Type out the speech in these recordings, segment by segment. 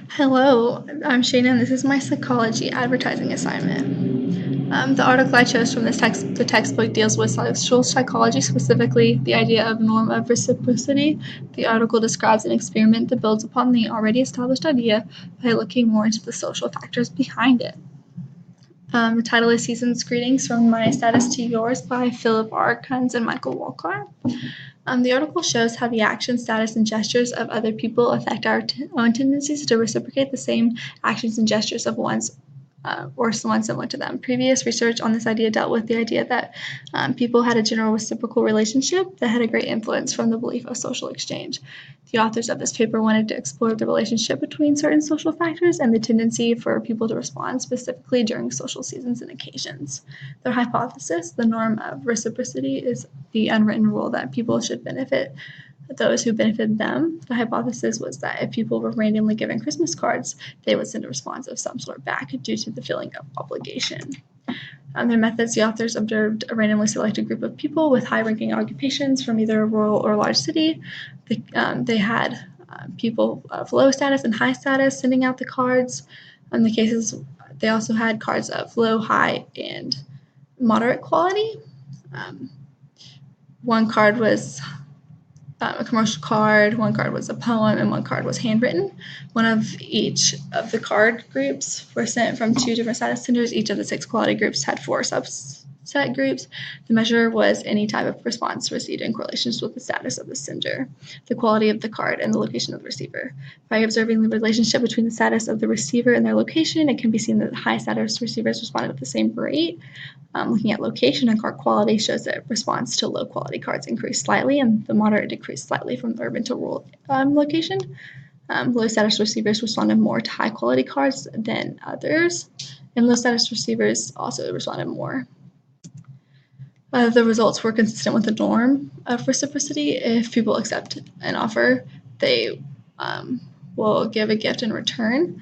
Hello, I'm Shana, and this is my psychology advertising assignment. The article I chose from the textbook deals with social psychology, specifically the idea of norm of reciprocity. The article describes an experiment that builds upon the already established idea by looking more into the social factors behind it. The title is Season's Greetings from My Status to Yours by Philip R. Kunz and Michael Walcott. The article shows how the action, status, and gestures of other people affect our own tendencies to reciprocate the same actions and gestures of one's or someone similar to them. Previous research on this idea dealt with the idea that people had a general reciprocal relationship that had a great influence from the belief of social exchange. The authors of this paper wanted to explore the relationship between certain social factors and the tendency for people to respond specifically during social seasons and occasions. Their hypothesis, the norm of reciprocity, is the unwritten rule that people should benefit those who benefited them. The hypothesis was that if people were randomly given Christmas cards, they would send a response of some sort back due to the feeling of obligation. Their methods, the authors observed a randomly selected group of people with high-ranking occupations from either a rural or large city. They had people of low status and high status sending out the cards. In the cases, they also had cards of low, high, and moderate quality. One card was a commercial card, one card was a poem, and one card was handwritten. One of each of the card groups were sent from two different status senders. Each of the 6 quality groups had 4 subset groups. The measure was any type of response received in correlations with the status of the sender, the quality of the card, and the location of the receiver. By observing the relationship between the status of the receiver and their location, it can be seen that high status receivers responded at the same rate. Looking at location and card quality shows that response to low quality cards increased slightly and the moderate decreased slightly from urban to rural location. Low status receivers responded more to high quality cards than others, and low status receivers also responded more. The results were consistent with the norm of reciprocity. If people accept an offer, they will give a gift in return.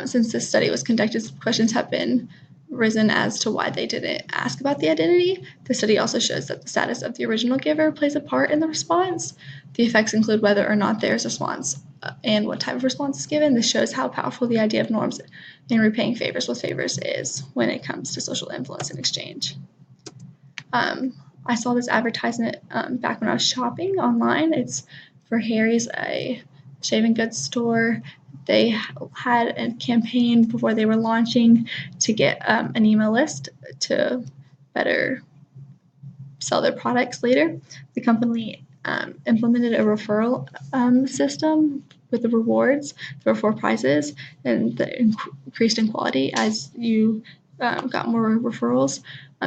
Since this study was conducted, questions have been risen as to why they didn't ask about the identity. The study also shows that the status of the original giver plays a part in the response. The effects include whether or not there is a response and what type of response is given. This shows how powerful the idea of norms in repaying favors with favors is when it comes to social influence and exchange. I saw this advertisement back when I was shopping online. It's for Harry's, a shaving goods store. They had a campaign before they were launching to get an email list to better sell their products later. The company implemented a referral system with the rewards. There were 4 prizes, and that increased in quality as you got more referrals.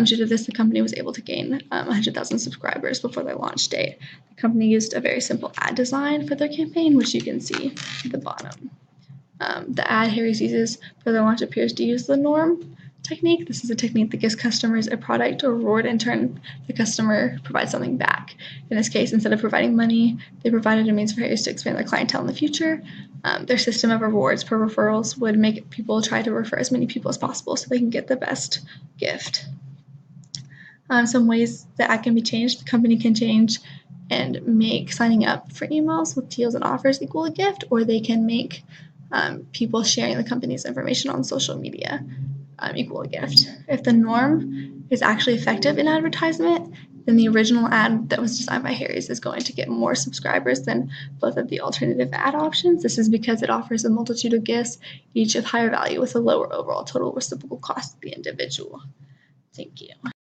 Due to this, the company was able to gain 100,000 subscribers before their launch date. The company used a very simple ad design for their campaign, which you can see at the bottom. The ad Harry's uses for their launch appears to use the norm technique. This is a technique that gives customers a product or reward. In turn, the customer provides something back. In this case, instead of providing money, they provided a means for Harry's to expand their clientele in the future. Their system of rewards per referrals would make people try to refer as many people as possible so they can get the best gift. Some ways that ad can be changed. The company can change and make signing up for emails with deals and offers equal a gift, or they can make people sharing the company's information on social media equal a gift. If the norm is actually effective in advertisement, then the original ad that was designed by Harry's is going to get more subscribers than both of the alternative ad options. This is because it offers a multitude of gifts, each of higher value with a lower overall total reciprocal cost to the individual. Thank you.